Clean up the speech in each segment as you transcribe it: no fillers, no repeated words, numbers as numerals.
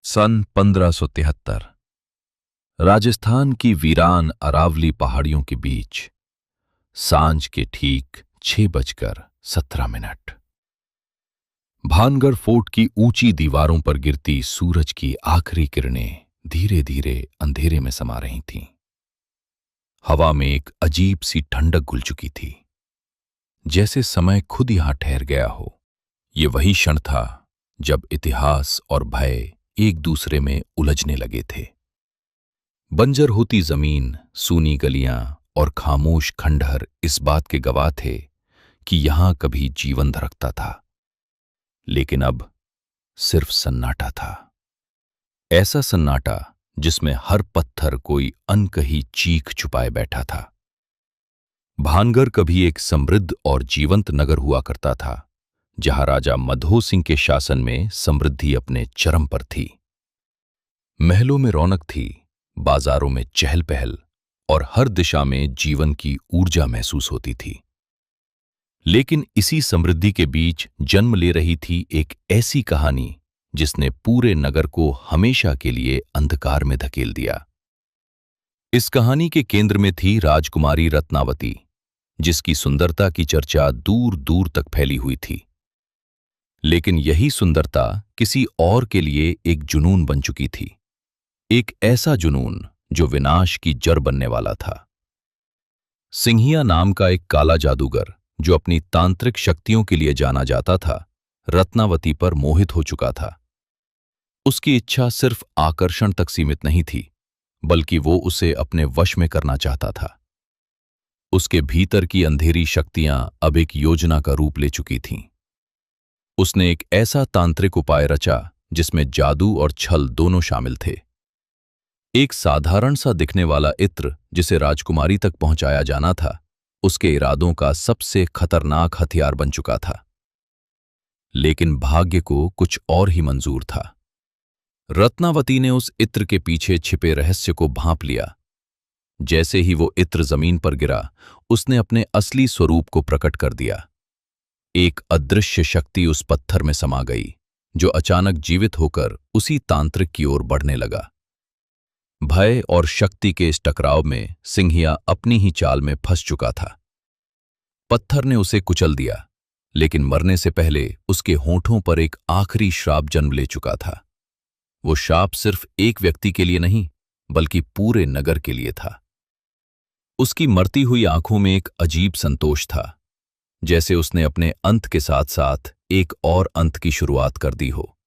सन 1573 राजस्थान की वीरान अरावली पहाड़ियों के बीच सांझ के ठीक 6:17 भानगढ़ फोर्ट की ऊंची दीवारों पर गिरती सूरज की आखिरी किरणें धीरे धीरे अंधेरे में समा रही थीं। हवा में एक अजीब सी ठंडक घुल चुकी थी, जैसे समय खुद यहां ठहर गया हो। ये वही क्षण था जब इतिहास और भय एक दूसरे में उलझने लगे थे। बंजर होती जमीन, सूनी गलियां और खामोश खंडहर इस बात के गवाह थे कि यहां कभी जीवन धड़कता था, लेकिन अब सिर्फ सन्नाटा था। ऐसा सन्नाटा जिसमें हर पत्थर कोई अनकही चीख छुपाए बैठा था। भानगढ़ कभी एक समृद्ध और जीवंत नगर हुआ करता था, जहां राजा मधो सिंह के शासन में समृद्धि अपने चरम पर थी। महलों में रौनक थी, बाजारों में चहल पहल और हर दिशा में जीवन की ऊर्जा महसूस होती थी। लेकिन इसी समृद्धि के बीच जन्म ले रही थी एक ऐसी कहानी जिसने पूरे नगर को हमेशा के लिए अंधकार में धकेल दिया। इस कहानी के केंद्र में थी राजकुमारी रत्नावती, जिसकी सुंदरता की चर्चा दूर दूर तक फैली हुई थी। लेकिन यही सुंदरता किसी और के लिए एक जुनून बन चुकी थी, एक ऐसा जुनून जो विनाश की जड़ बनने वाला था। सिंहिया नाम का एक काला जादूगर, जो अपनी तांत्रिक शक्तियों के लिए जाना जाता था, रत्नावती पर मोहित हो चुका था। उसकी इच्छा सिर्फ आकर्षण तक सीमित नहीं थी, बल्कि वो उसे अपने वश में करना चाहता था। उसके भीतर की अंधेरी शक्तियां अब एक योजना का रूप ले चुकी थीं। उसने एक ऐसा तांत्रिक उपाय रचा जिसमें जादू और छल दोनों शामिल थे। एक साधारण सा दिखने वाला इत्र जिसे राजकुमारी तक पहुंचाया जाना था, उसके इरादों का सबसे खतरनाक हथियार बन चुका था। लेकिन भाग्य को कुछ और ही मंजूर था। रत्नावती ने उस इत्र के पीछे छिपे रहस्य को भांप लिया। जैसे ही वो इत्र जमीन पर गिरा, उसने अपने असली स्वरूप को प्रकट कर दिया। एक अदृश्य शक्ति उस पत्थर में समा गई, जो अचानक जीवित होकर उसी तांत्रिक की ओर बढ़ने लगा। भय और शक्ति के इस टकराव में सिंहिया अपनी ही चाल में फंस चुका था। पत्थर ने उसे कुचल दिया, लेकिन मरने से पहले उसके होंठों पर एक आखिरी श्राप जन्म ले चुका था। वो श्राप सिर्फ एक व्यक्ति के लिए नहीं, बल्कि पूरे नगर के लिए था। उसकी मरती हुई आंखों में एक अजीब संतोष था, जैसे उसने अपने अंत के साथ साथ एक और अंत की शुरुआत कर दी हो।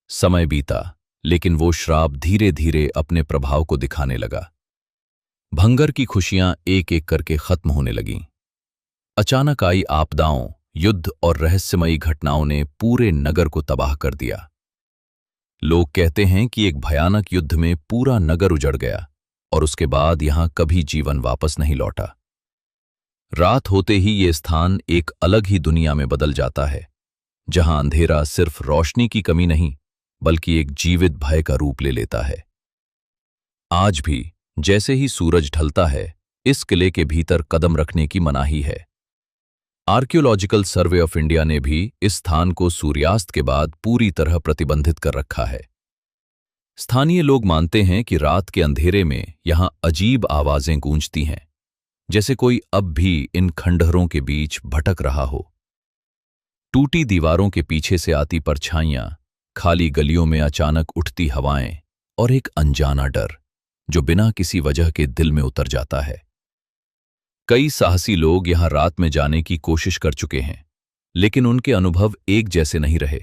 समय बीता, लेकिन वो श्राप धीरे धीरे अपने प्रभाव को दिखाने लगा। भंगर की खुशियां एक एक करके खत्म होने लगीं। अचानक आई आपदाओं, युद्ध और रहस्यमयी घटनाओं ने पूरे नगर को तबाह कर दिया। लोग कहते हैं कि एक भयानक युद्ध में पूरा नगर उजड़ गया और उसके बाद यहां कभी जीवन वापस नहीं लौटा। रात होते ही ये स्थान एक अलग ही दुनिया में बदल जाता है, जहां अंधेरा सिर्फ रोशनी की कमी नहीं, बल्कि एक जीवित भय का रूप ले लेता है। आज भी जैसे ही सूरज ढलता है, इस किले के भीतर कदम रखने की मनाही है। आर्कियोलॉजिकल सर्वे ऑफ इंडिया ने भी इस स्थान को सूर्यास्त के बाद पूरी तरह प्रतिबंधित कर रखा है। स्थानीय लोग मानते हैं कि रात के अंधेरे में यहां अजीब आवाजें गूंजती हैं, जैसे कोई अब भी इन खंडहरों के बीच भटक रहा हो। टूटी दीवारों के पीछे से आती परछाइयां, खाली गलियों में अचानक उठती हवाएं और एक अनजाना डर जो बिना किसी वजह के दिल में उतर जाता है। कई साहसी लोग यहां रात में जाने की कोशिश कर चुके हैं, लेकिन उनके अनुभव एक जैसे नहीं रहे।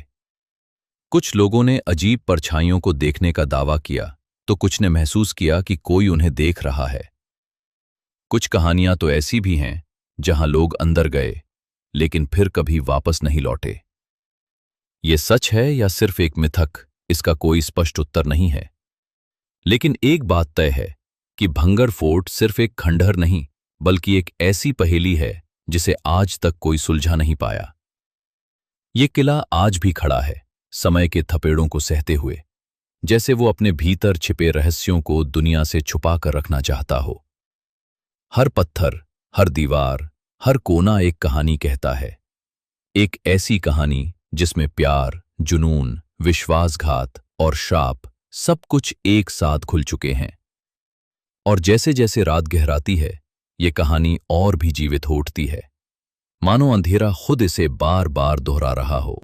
कुछ लोगों ने अजीब परछाइयों को देखने का दावा किया, तो कुछ ने महसूस किया कि कोई उन्हें देख रहा है। कुछ कहानियां तो ऐसी भी हैं जहां लोग अंदर गए, लेकिन फिर कभी वापस नहीं लौटे। ये सच है या सिर्फ एक मिथक, इसका कोई स्पष्ट उत्तर नहीं है। लेकिन एक बात तय है कि भंगर फोर्ट सिर्फ एक खंडहर नहीं, बल्कि एक ऐसी पहेली है जिसे आज तक कोई सुलझा नहीं पाया। ये किला आज भी खड़ा है, समय के थपेड़ों को सहते हुए, जैसे वो अपने भीतर छिपे रहस्यों को दुनिया से छुपा कर रखना चाहता हो। हर पत्थर, हर दीवार, हर कोना एक कहानी कहता है। एक ऐसी कहानी जिसमें प्यार, जुनून, विश्वासघात और शाप सब कुछ एक साथ खुल चुके हैं। और जैसे जैसे रात गहराती है, ये कहानी और भी जीवित हो उठती है, मानो अंधेरा खुद इसे बार बार दोहरा रहा हो।